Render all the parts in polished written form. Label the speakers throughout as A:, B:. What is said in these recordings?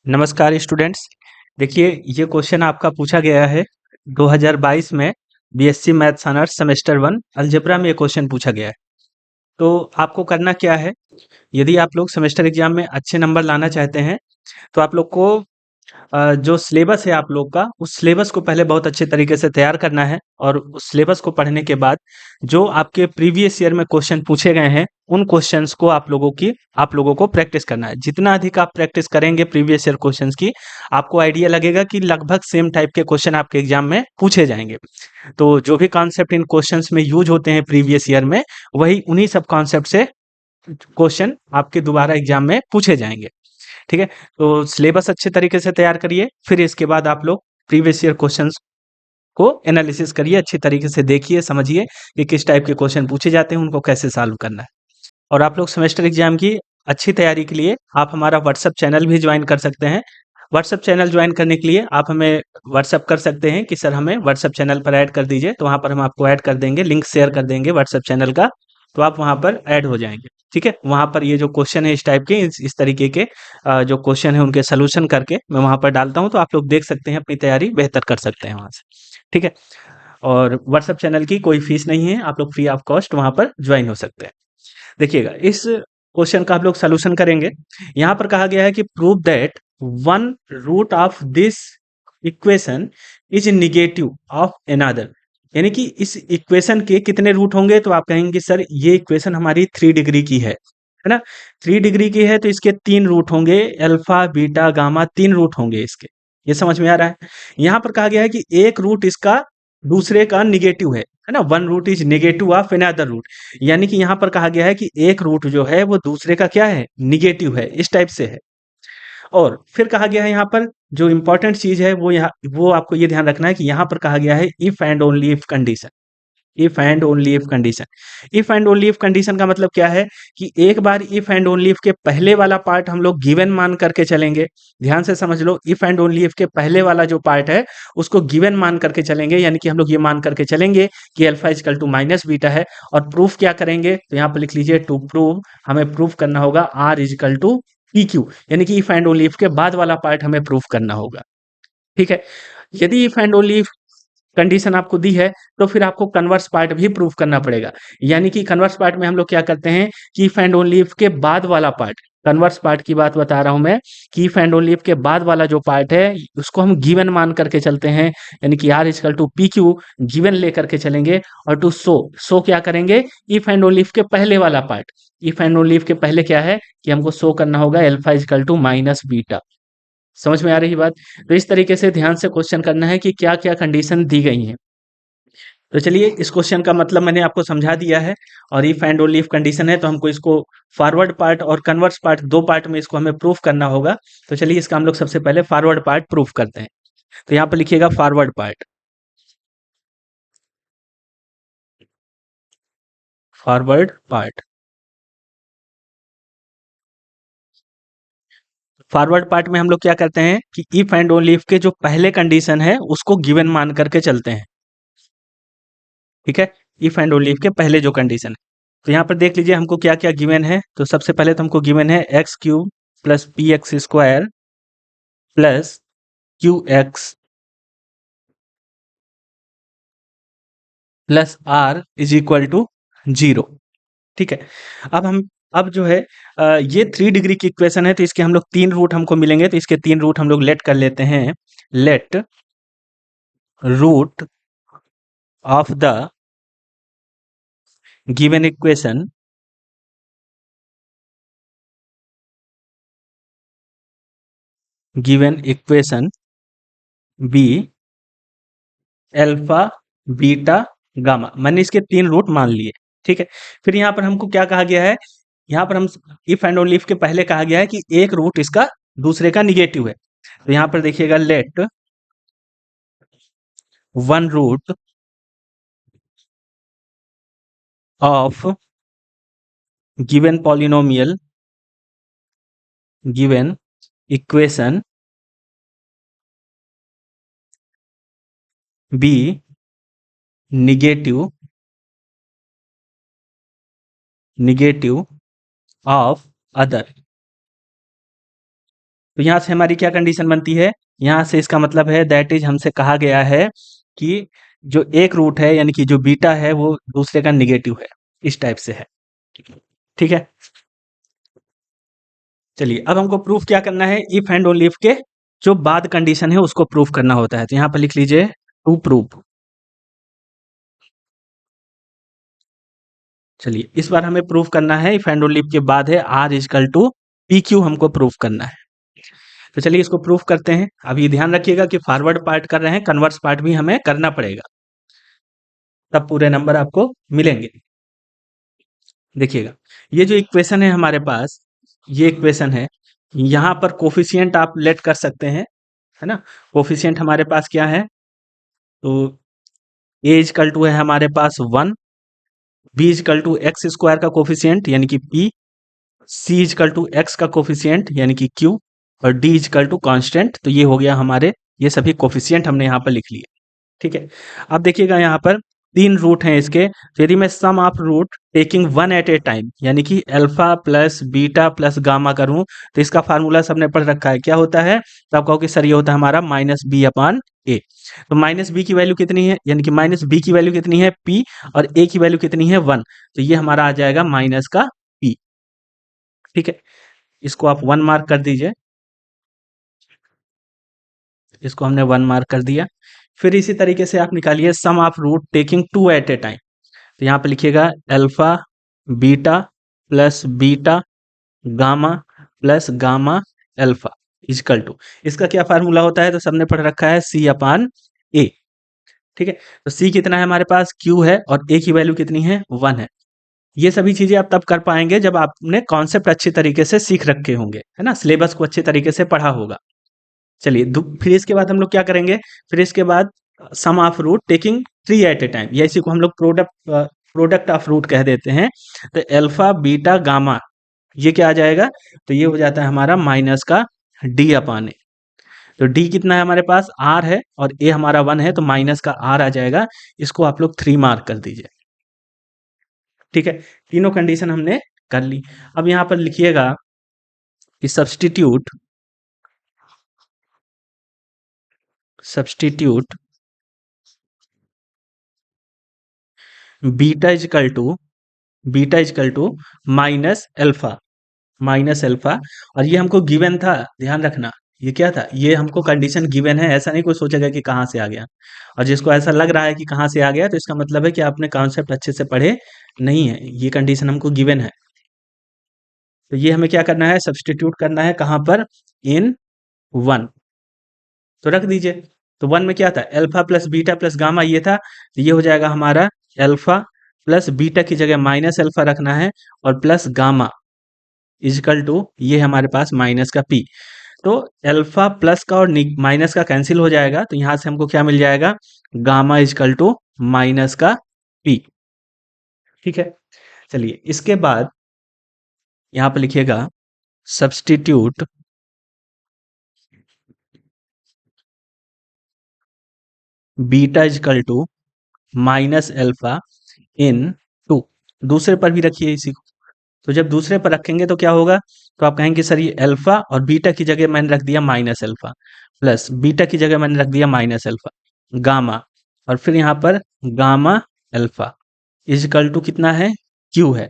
A: नमस्कार स्टूडेंट्स। देखिए, ये क्वेश्चन आपका पूछा गया है 2022 में BSc maths honours semester 1 algebra में ये क्वेश्चन पूछा गया है। तो आपको करना क्या है, यदि आप लोग सेमेस्टर एग्जाम में अच्छे नंबर लाना चाहते हैं तो आप लोग को जो सिलेबस है आप लोग का, उस सिलेबस को पहले बहुत अच्छे तरीके से तैयार करना है और उस सिलेबस को पढ़ने के बाद जो आपके प्रीवियस ईयर में क्वेश्चन पूछे गए हैं, उन क्वेश्चंस को आप लोगों को प्रैक्टिस करना है। जितना अधिक आप प्रैक्टिस करेंगे प्रीवियस ईयर क्वेश्चंस की, आपको आइडिया लगेगा कि लगभग सेम टाइप के क्वेश्चन आपके एग्जाम में पूछे जाएंगे। तो जो भी कॉन्सेप्ट इन क्वेश्चंस में यूज होते हैं प्रीवियस ईयर में, वही उन्हीं सब कॉन्सेप्ट से क्वेश्चन आपके दोबारा एग्जाम में पूछे जाएंगे। ठीक है, तो सिलेबस अच्छे तरीके से तैयार करिए, फिर इसके बाद आप लोग प्रीवियस ईयर क्वेश्चंस को एनालिसिस करिए, अच्छी तरीके से देखिए, समझिए कि किस टाइप के क्वेश्चन पूछे जाते हैं, उनको कैसे सॉल्व करना है। और आप लोग सेमेस्टर एग्जाम की अच्छी तैयारी के लिए आप हमारा व्हाट्सएप चैनल भी ज्वाइन कर सकते हैं। व्हाट्सएप चैनल ज्वाइन करने के लिए आप हमें व्हाट्सएप कर सकते हैं कि सर हमें व्हाट्सएप चैनल पर ऐड कर दीजिए, तो वहाँ पर हम आपको ऐड कर देंगे, लिंक शेयर कर देंगे व्हाट्सएप चैनल का, तो आप वहाँ पर ऐड हो जाएंगे। ठीक है, वहाँ पर ये जो क्वेश्चन है इस टाइप के, इस तरीके के जो क्वेश्चन है उनके सोल्यूशन करके मैं वहाँ पर डालता हूँ, तो आप लोग देख सकते हैं, अपनी तैयारी बेहतर कर सकते हैं वहाँ से। ठीक है, और व्हाट्सएप चैनल की कोई फीस नहीं है, आप लोग फ्री ऑफ कॉस्ट वहाँ पर ज्वाइन हो सकते हैं। देखिएगा, इस क्वेश्चन का आप लोग सॉल्यूशन करेंगे। यहाँ पर कहा गया है कि prove that one root of this equation is negative of another. यानी कि इस इक्वेशन के कितने रूट होंगे, तो आप कहेंगे सर ये इक्वेशन हमारी 3 डिग्री की है ना। 3 डिग्री की है तो इसके 3 रूट होंगे, अल्फा बीटा गामा 3 रूट होंगे इसके। ये समझ में आ रहा है। यहाँ पर कहा गया है कि एक रूट इसका दूसरे का निगेटिव है ना। One root is negative of another root. यानी कि यहाँ पर कहा गया है कि एक रूट जो है वो दूसरे का क्या है, निगेटिव है, इस टाइप से है। और फिर कहा गया है यहाँ पर जो इंपॉर्टेंट चीज है वो आपको ये ध्यान रखना है कि यहाँ पर कहा गया है if and only if condition. If and only if condition. If and only if condition का मतलब क्या है कि एक बार इफ एंड ओनली इफ के पहले वाला पार्ट हम लोग गिवन मान करके चलेंगे। ध्यान से समझ लो, इफ एंड ओनली इफ के पहले वाला जो पार्ट है उसको गिवन मान करके चलेंगे, यानी कि हम लोग ये मान करके चलेंगे कि alpha is equal to minus beta है। और प्रूफ क्या करेंगे, तो यहाँ पर लिख लीजिए टू प्रूव, हमें प्रूफ करना होगा R equal to P Q, यानी कि इफ एंड ओनली इफ के बाद वाला पार्ट हमें प्रूफ करना होगा। ठीक है, यदि इफ एंड ओनली कंडीशन आपको दी है तो फिर आपको कन्वर्स पार्ट भी प्रूफ करना पड़ेगा। यानी कि कन्वर्स पार्ट में हम लोग क्या करते हैं कि इफ एंड ओनली इफ के बाद वाला पार्ट, कन्वर्स पार्ट की बात बता रहा हूं मैं, कि इफ एंड ओनली इफ के बाद वाला जो पार्ट है उसको हम गिवन मान करके चलते हैं। यानी कि R equal to P Q given लेकर के चलेंगे। और टू सो क्या करेंगे, इफ एंड ओनली इफ के पहले वाला part. If and only if के पहले क्या है कि हमको शो करना होगा alpha equal to minus beta. समझ में आ रही बात। तो इस तरीके से ध्यान से क्वेश्चन करना है कि क्या क्या कंडीशन दी गई हैं। तो चलिए, इस क्वेश्चन का मतलब मैंने आपको समझा दिया है। और if and only if condition है तो हमको इसको फॉरवर्ड पार्ट और कन्वर्स पार्ट, दो पार्ट में इसको हमें प्रूफ करना होगा। तो चलिए, इसका हम लोग सबसे पहले फॉरवर्ड पार्ट प्रूफ करते हैं। तो यहाँ पर लिखिएगा forward part. Forward part, forward part में हम लोग क्या करते हैं कि इफ एंड ओनली इफ के जो पहले कंडीशन है उसको गिवन मान करके चलते हैं। ठीक है, इफ एंड ओनली इफ के पहले जो कंडीशन है, तो यहाँ पर देख लीजिए हमको क्या क्या गिवन है। तो सबसे पहले तो हमको गिवन है X cube plus P X square plus Q X plus R is equal to 0। ठीक है, अब जो है ये 3 डिग्री की इक्वेशन है, तो इसके हम लोग 3 रूट हमको मिलेंगे, तो इसके 3 रूट हम लोग लेट कर लेते हैं। Let root of the given equation given equation be alpha beta gamma. मैंने इसके 3 रूट मान लिए। ठीक है, फिर यहाँ पर हमको क्या कहा गया है, यहाँ पर हम इफ एंड ओनली इफ के पहले कहा गया है कि एक रूट इसका दूसरे का निगेटिव है। तो यहाँ पर देखिएगा let one root of given polynomial given equation be negative negative of other. तो यहाँ से हमारी क्या कंडीशन बनती है, यहाँ से इसका मतलब है दैट इज हमसे कहा गया है कि जो एक रूट है यानी कि जो बीटा है वो दूसरे का निगेटिव है, इस टाइप से है। ठीक है, चलिए अब हमको प्रूफ क्या करना है, इफ एंड ओनली इफ के जो बाद कंडीशन है उसको प्रूफ करना होता है। तो यहाँ पर लिख लीजिए टू प्रूफ। चलिए इस बार हमें प्रूफ करना है इफ एंड ओनली इफ के बाद है R equal to P Q, हमको प्रूफ करना है। तो चलिए इसको प्रूफ करते हैं। अभी ध्यान रखिएगा कि फॉरवर्ड पार्ट कर रहे हैं, कन्वर्स पार्ट भी हमें करना पड़ेगा, तब पूरे नंबर आपको मिलेंगे। देखिएगा ये जो इक्वेशन है हमारे पास, ये इक्वेशन है, यहाँ पर कोफिशिएंट आप लेट कर सकते हैं, है ना। कोफिशिएंट हमारे पास क्या है, तो ए इजकल टू है हमारे पास 1, B equal to X square का कोफिशिएंट यानी कि P, C equal to X का कोफिशिएंट यानी कि क्यू, और डी इजकल टू कांस्टेंट। तो ये हो गया हमारे, ये सभी कोफिशिएंट हमने यहाँ पर लिख लिए। ठीक है, अब देखिएगा यहाँ पर 3 रूट हैं इसके। तो यदि मैं sum of root taking 1 at a time यानी कि alpha plus beta plus gamma करूं, तो इसका फार्मूला सबने पढ़ रखा है, क्या होता है। तो आप कहो कि सर ये होता है हमारा माइनस बी अपॉन ए। तो माइनस बी की वैल्यू कितनी है, यानी कि माइनस बी की वैल्यू कितनी है पी, और ए की वैल्यू कितनी है 1। तो ये हमारा आ जाएगा माइनस का पी। ठीक है, इसको आप 1 मार्क कर दीजिए, इसको हमने 1 मार्क कर दिया। फिर इसी तरीके से आप निकालिए sum of root taking 2 at a time. तो यहाँ पे लिखिएगा alpha beta plus gamma plus gamma alpha is equal to, इसका क्या फार्मूला होता है, तो सबने पढ़ रखा है सी अपान ए। ठीक है, तो सी कितना है हमारे पास, क्यू है, और ए की वैल्यू कितनी है 1 है। ये सभी चीजें आप तब कर पाएंगे जब आपने कॉन्सेप्ट अच्छी तरीके से सीख रखे होंगे, है ना, सिलेबस को अच्छे तरीके से पढ़ा होगा। चलिए फिर इसके बाद हम लोग क्या करेंगे, फिर इसके बाद sum of root taking 3 at a time, या इसी को हम लोग प्रोडक्ट ऑफ रूट कह देते हैं। तो अल्फा बीटा गामा ये क्या आ जाएगा, तो ये हो जाता है हमारा माइनस का डी अपान ए। तो डी कितना है हमारे पास, आर है, और ए हमारा 1 है, तो माइनस का आर आ जाएगा। इसको आप लोग 3 मार्क कर दीजिए। ठीक है, तीनों कंडीशन हमने कर ली। अब यहाँ पर लिखिएगा कि substitute beta is equal to minus alpha. और ये हमको गिवन था, ध्यान रखना, ये क्या था, ये हमको कंडीशन गिवन है, ऐसा नहीं कोई सोचेगा कि कहाँ से आ गया। और जिसको ऐसा लग रहा है कि कहाँ से आ गया, तो इसका मतलब है कि आपने कॉन्सेप्ट अच्छे से पढ़े नहीं है, ये कंडीशन हमको गिवन है। तो ये हमें क्या करना है, सब्सटीट्यूट करना है कहाँ पर, इन 1। तो रख दीजिए। तो 1 में क्या था, alpha plus beta plus gamma ये था, तो ये हो जाएगा हमारा अल्फा प्लस बीटा की जगह माइनस अल्फा रखना है, और प्लस गामा इजकल टू ये हमारे पास माइनस का पी। तो अल्फा प्लस का और माइनस का कैंसिल हो जाएगा, तो यहां से हमको क्या मिल जाएगा, गामा इजकल टू माइनस का पी। ठीक है, चलिए इसके बाद यहां पर लिखिएगा substitute beta is equal to minus alpha in 2। दूसरे पर भी रखिए इसी को। तो जब दूसरे पर रखेंगे तो क्या होगा, तो आप कहेंगे सर ये अल्फा, और बीटा की जगह मैंने रख दिया माइनस अल्फा, प्लस बीटा की जगह मैंने रख दिया माइनस अल्फा, गामा, और फिर यहाँ पर गामा अल्फा इजकल टू कितना है, क्यू है।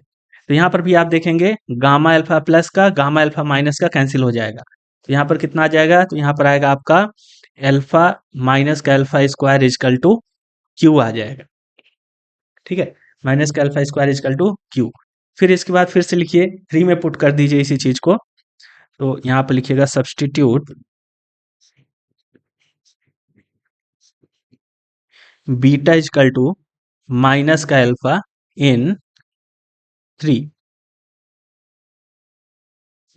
A: तो यहाँ पर भी आप देखेंगे गामा अल्फा प्लस का गामा अल्फा माइनस का कैंसिल हो जाएगा। तो यहाँ पर कितना आ जाएगा, तो यहाँ पर आएगा आपका अल्फा माइनस का alpha square equal to Q आ जाएगा। ठीक है, माइनस का alpha square equal to Q. फिर इसके बाद फिर से लिखिए 3 में पुट कर दीजिए इसी चीज को। तो यहाँ पर लिखिएगा substitute beta is equal to minus का अल्फा इन 3।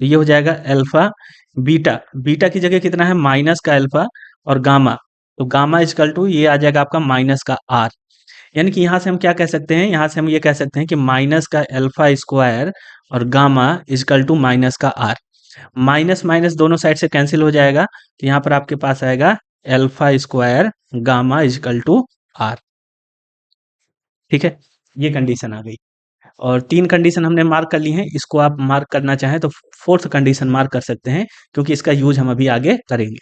A: तो ये हो जाएगा अल्फा बीटा, बीटा की जगह कितना है माइनस का अल्फा, और गामा, तो गामा इजकल टू ये आ जाएगा आपका माइनस का आर। यानी कि यहाँ से हम क्या कह सकते हैं, यहाँ से हम ये कह सकते हैं कि माइनस का अल्फा स्क्वायर और गामा इजकल टू माइनस का आर। माइनस माइनस दोनों साइड से कैंसिल हो जाएगा, तो यहाँ पर आपके पास आएगा alpha square gamma is equal to R. ठीक है, ये कंडीशन आ गई। और 3 कंडीशन हमने मार्क कर ली हैं, इसको आप मार्क करना चाहें तो 4th कंडीशन मार्क कर सकते हैं, क्योंकि इसका यूज़ हम अभी आगे करेंगे।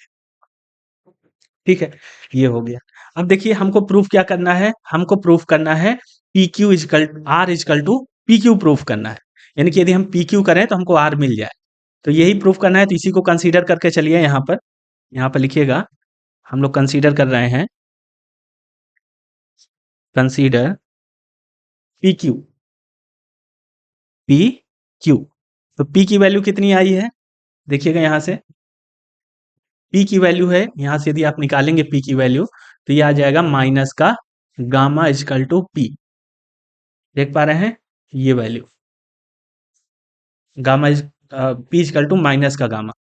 A: ठीक है, ये हो गया। अब देखिए हमको प्रूफ क्या करना है, हमको प्रूफ करना है PQ equal R equal to PQ proof करना है। यानी कि यदि हम PQ करें तो हमको R मिल जाए। तो यही प्रूफ करना है, तो इसी को कंसीडर करके चलिए यहाँ पर लिखिएगा, हम लोग कंसीडर कर रहे हैं, कंसीडर PQ, PQ। तो P की वैल्यू कितनी आई है? देखिएगा यहाँ से, P की वैल्यू है, यहाँ से यदि आप निकालेंगे P की वैल्यू, तो ये आ जाएगा माइनस का गामा इक्वल टू P। देख पा रहे हैं? ये value gamma is P equal to minus का गामा।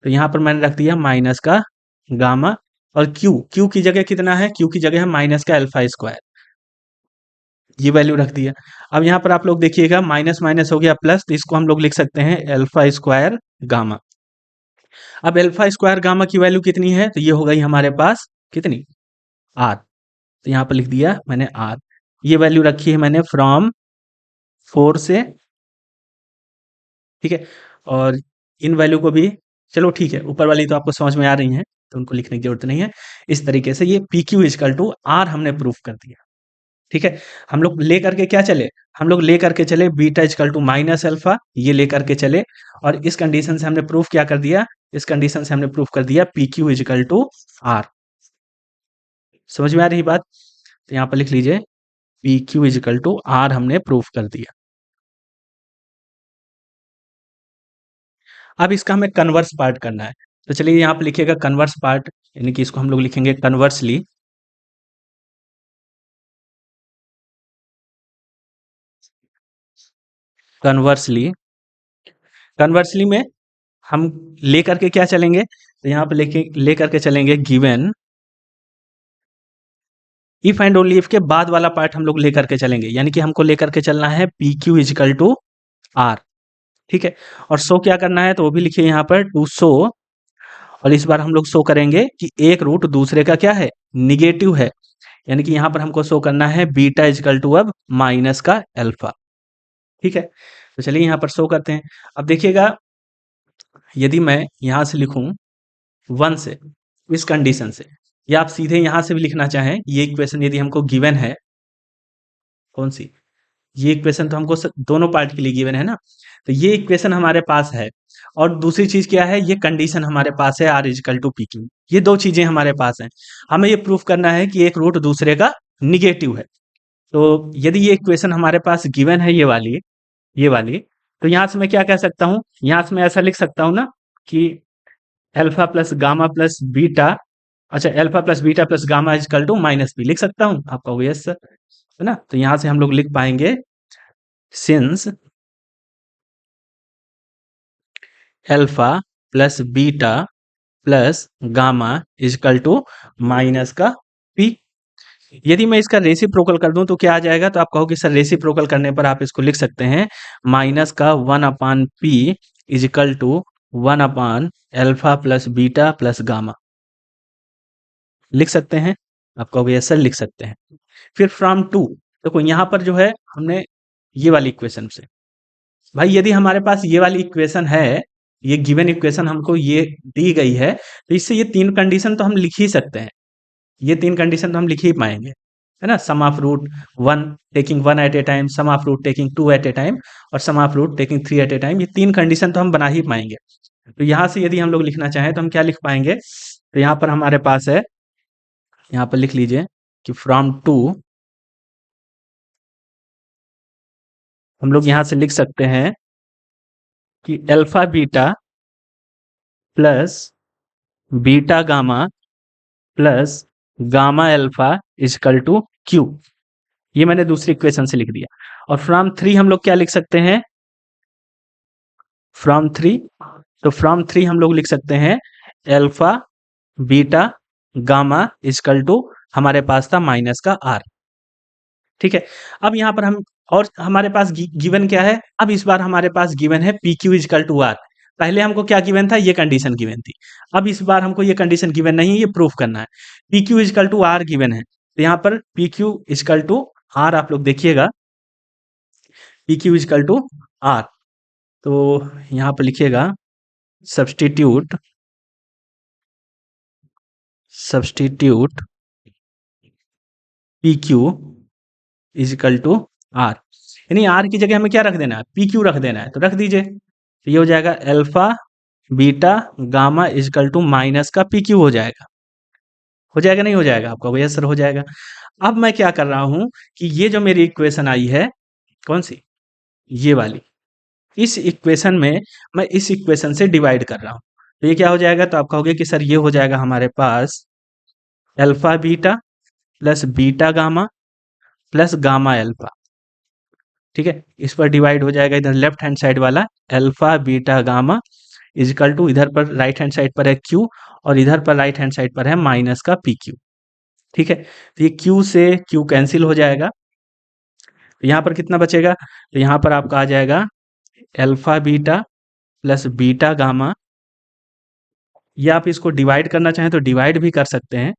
A: तो यहाँ पर मैंने रख दिया माइनस का गामा, और Q की जगह कितना है? Q की जगह है माइनस का अल्फा स्क्वायर, ये वैल्यू रख दिया। अब यहाँ पर आप लोग देखिएगा माइनस माइनस हो गया प्लस, तो इसको हम लोग लिख सकते हैं अल्फा स्क्वायर गामा। अब अल्फा स्क्वायर गामा की वैल्यू कितनी है? तो ये हो गई हमारे पास कितनी? आर। तो यहाँ पर लिख दिया मैंने आर। ये वैल्यू रखी है मैंने फ्रॉम 4 से, ठीक है। और इन वैल्यू को भी, चलो ठीक है, ऊपर वाली तो आपको समझ में आ रही हैं, तो उनको लिखने की जरूरत नहीं है। इस तरीके से ये P Q is equal to R हमने प्रूफ कर दिया, ठीक है। हम लोग ले करके क्या चले? हम लोग ले करके चले beta is equal to minus alpha, ये ले करके चले, और इस कंडीशन से हमने प्रूफ क्या कर दिया? इस कंडीशन से हमने प्रूफ कर दिया P Q is equal to R. समझ में आ रही बात? तो यहाँ पर लिख लीजिए P Q is equal to R हमने प्रूफ कर दिया। अब इसका हमें कन्वर्स पार्ट करना है, तो चलिए यहाँ पे लिखिएगा कन्वर्स पार्ट, यानी कि इसको हम लोग लिखेंगे कन्वर्सली। कन्वर्सली, कन्वर्सली में हम ले करके क्या चलेंगे? तो यहाँ पे ले करके चलेंगे given if and only if के बाद वाला पार्ट हम लोग ले करके चलेंगे, यानी कि हमको लेकर के चलना है P Q equal to R, ठीक है। और शो क्या करना है? तो वो भी लिखिए यहाँ पर टू शो, और इस बार हम लोग शो करेंगे कि एक रूट दूसरे का क्या है? निगेटिव है, यानी कि यहाँ पर हमको शो करना है बीटा इजिकल टू अब माइनस का अल्फा, ठीक है। तो चलिए यहाँ पर शो करते हैं। अब देखिएगा यदि मैं यहाँ से लिखूं 1 से, इस कंडीशन से, या आप सीधे यहाँ से भी लिखना चाहें, ये इक्वेशन यदि हमको गिवन है, कौन सी? ये इक्वेशन तो हमको दोनों पार्ट के लिए गिवन है ना, तो ये इक्वेशन हमारे पास है। और दूसरी चीज क्या है? ये कंडीशन हमारे पास है R is equal to P Q. ये दो चीजें हमारे पास हैं। हमें ये प्रूफ करना है कि एक रूट दूसरे का निगेटिव है। तो यदि ये इक्वेशन हमारे पास गिवन है, ये वाली, तो यहाँ से मैं क्या कह सकता हूँ? यहाँ से मैं ऐसा लिख सकता हूँ ना कि alpha plus gamma plus beta, अच्छा alpha plus beta plus gamma is equal to minus B लिख सकता हूँ। आप कहोगे यस सर, है ना? तो यहाँ से हम लोग लिख पाएंगे since alpha plus beta plus gamma is equal to minus का पी। यदि मैं इसका रेसिप्रोकल कर दूं तो क्या आ जाएगा? तो आप कहोगे सर रेसिप्रोकल करने पर आप इसको लिख सकते हैं माइनस का 1 upon P equal to 1 upon alpha plus beta plus gamma, लिख सकते हैं? आप कहोगे यस सर लिख सकते हैं। फिर फ्रॉम टू, देखो यहाँ पर जो है हमने ये वाली इक्वेशन से, भाई यदि हमारे पास ये वाली इक्वेशन है, ये गिवन इक्वेशन हमको ये दी गई है, तो इससे ये 3 कंडीशन तो हम लिख ही सकते हैं। ये 3 कंडीशन तो हम लिख ही पाएंगे, है ना? Sum of root 1 taking 1 at a time, sum of root taking 2 at a time, और sum of root taking 3 at a time. ये 3 कंडीशन तो हम बना ही पाएंगे। तो यहाँ से यदि हम लोग लिखना चाहें तो हम क्या लिख पाएंगे? तो यहाँ पर हमारे पास है, यहाँ पर लिख लीजिए कि फ्रॉम टू हम लोग यहाँ से लिख सकते हैं कि alpha beta plus beta gamma plus gamma alpha is equal to Q. ये मैंने दूसरी इक्वेशन से लिख दिया। और फ्रॉम 3 हम लोग क्या लिख सकते हैं? फ्रॉम 3, तो फ्रॉम 3 हम लोग लिख सकते हैं alpha beta gamma is equal to, हमारे पास था माइनस का आर, ठीक है। अब यहाँ पर हम, और हमारे पास गिवन क्या है? अब इस बार हमारे पास गिवन है P Q is equal to R. पहले हमको क्या गिवन था? ये कंडीशन गिवन थी। अब इस बार हमको ये कंडीशन गिवन नहीं है, ये प्रूफ करना है। P Q is equal to R given है, तो यहाँ पर P Q is equal to R आप लोग देखिएगा, P Q is equal to R. तो यहाँ पर लिखिएगा substitute substitute P Q is equal to R, यानी आर की जगह हमें क्या रख देना है, पी क्यू रख देना है, तो रख दीजिए। तो ये हो जाएगा alpha beta gamma is equal to minus का पी क्यू हो जाएगा नहीं हो जाएगा, आपका वही आंसर हो जाएगा। अब मैं क्या कर रहा हूं कि ये जो मेरी इक्वेशन आई है, कौन सी, ये वाली, इस इक्वेशन में मैं इस इक्वेशन से डिवाइड कर रहा हूं। तो ये क्या हो जाएगा, तो आप कहोगे कि सर ये हो जाएगा हमारे पास alpha beta plus beta gamma plus gamma alpha. ठीक है, इस पर डिवाइड हो जाएगा इधर लेफ्ट हैंड साइड वाला alpha beta gamma is equal to, इधर पर राइट हैंड साइड पर है क्यू और इधर पर राइट हैंड साइड पर है माइनस का पी क्यू। ठीक है, तो ये क्यू से क्यू कैंसिल हो जाएगा, तो यहाँ पर कितना बचेगा, तो यहाँ पर आपका आ जाएगा alpha beta plus beta gamma, या आप इसको डिवाइड करना चाहें तो डिवाइड भी कर सकते हैं,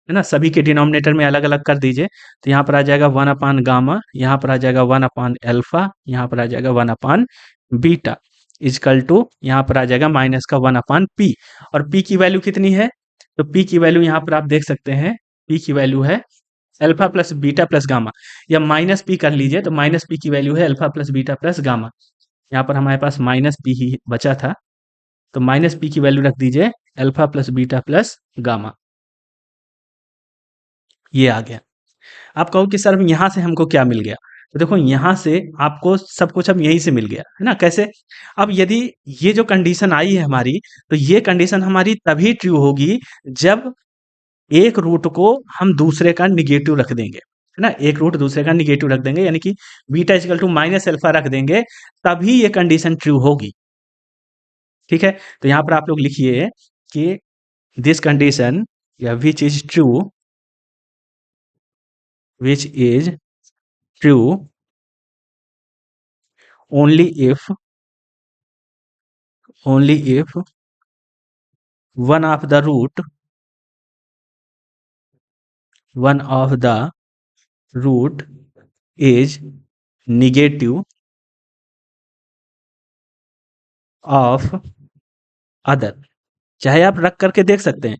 A: है ना, सभी के डिनोमिनेटर में अलग अलग कर दीजिए। तो यहाँ पर आ जाएगा 1/गामा, यहाँ पर आ जाएगा 1/अल्फा, यहाँ पर आ जाएगा 1/बीटा इजकल टू, यहाँ पर आ जाएगा माइनस का 1/पी। और पी की वैल्यू कितनी है, तो पी की वैल्यू यहाँ पर आप देख सकते हैं, पी की वैल्यू है alpha plus beta plus gamma, या माइनस पी कर लीजिए, तो माइनस पी की वैल्यू है alpha plus beta plus gamma. यहाँ पर हमारे पास माइनस पी ही बचा था, तो माइनस पी की वैल्यू रख दीजिए alpha plus beta plus gamma, ये आ गया। आप कहो कि सर यहाँ से हमको क्या मिल गया, तो देखो यहाँ से आपको सब कुछ अब यहीं से मिल गया है ना, कैसे, अब यदि ये जो कंडीशन आई है हमारी, तो ये कंडीशन हमारी तभी ट्रू होगी जब एक रूट को हम दूसरे का निगेटिव रख देंगे, है ना, एक रूट दूसरे का निगेटिव रख देंगे, यानी कि beta is equal to minus alpha रख देंगे, तभी ये कंडीशन ट्रू होगी। ठीक है, तो यहाँ पर आप लोग लिखिए कि दिस कंडीशन या which is true only if one of the root is negative of other। चाहे आप रख करके देख सकते हैं,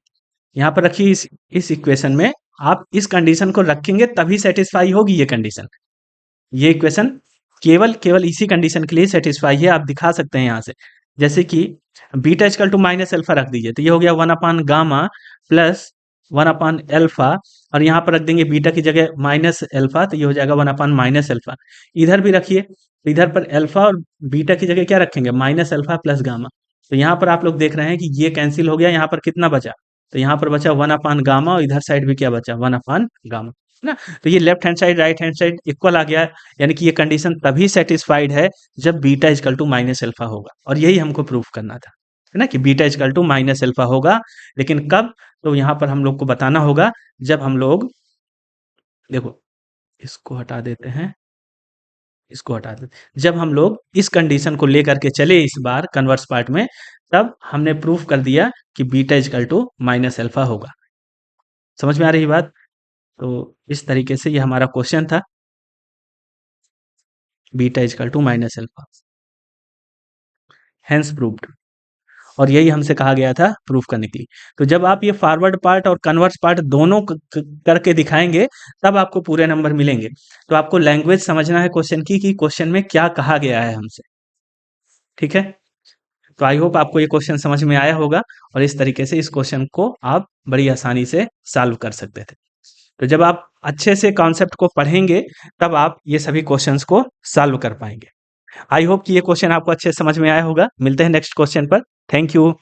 A: यहाँ पर रखिए इस इक्वेशन में आप इस कंडीशन को रखेंगे तभी सेटिस्फाई होगी ये कंडीशन। ये इक्वेशन केवल केवल इसी कंडीशन के लिए सेटिस्फाई है, आप दिखा सकते हैं यहाँ से, जैसे कि beta is equal to minus alpha रख दीजिए, तो ये हो गया 1/गामा प्लस 1/अल्फा, और यहाँ पर रख देंगे बीटा की जगह माइनस अल्फा, तो ये हो जाएगा 1/माइनस अल्फा। इधर भी रखिए, तो इधर पर अल्फा और बीटा की जगह क्या रखेंगे, माइनस अल्फा प्लस गामा। तो यहाँ पर आप लोग देख रहे हैं कि ये कैंसिल हो गया, यहाँ पर कितना बचा, तो यहाँ पर बचा 1/गामा और इधर साइड भी क्या बचा 1/गामा, है ना। तो ये left hand side right hand side equal आ गया, यानी कि ये कंडीशन तभी सेटिस्फाइड है जब beta is equal to minus alpha होगा, और यही हमको प्रूफ करना था, है ना, कि beta is equal to minus alpha होगा। लेकिन कब, तो यहाँ पर हम लोग को बताना होगा जब हम लोग, देखो इसको हटा देते हैं, इसको हटा देते हैं, जब हम लोग इस कंडीशन को लेकर के चले इस बार कन्वर्स पार्ट में, तब हमने प्रूफ कर दिया कि beta is equal to minus alpha होगा। समझ में आ रही बात, तो इस तरीके से ये हमारा क्वेश्चन था, beta is equal to minus alpha, hence proved. और यही हमसे कहा गया था प्रूफ करने के लिए। तो जब आप ये फॉरवर्ड पार्ट और कन्वर्स पार्ट दोनों करके दिखाएंगे, तब आपको पूरे नंबर मिलेंगे। तो आपको लैंग्वेज समझना है क्वेश्चन की, कि क्वेश्चन में क्या कहा गया है हमसे। ठीक है, तो आई होप आपको ये क्वेश्चन समझ में आया होगा, और इस तरीके से इस क्वेश्चन को आप बड़ी आसानी से सॉल्व कर सकते थे। तो जब आप अच्छे से कॉन्सेप्ट को पढ़ेंगे, तब आप ये सभी क्वेश्चंस को सॉल्व कर पाएंगे। आई होप कि ये क्वेश्चन आपको अच्छे से समझ में आया होगा। मिलते हैं नेक्स्ट क्वेश्चन पर। Thank you.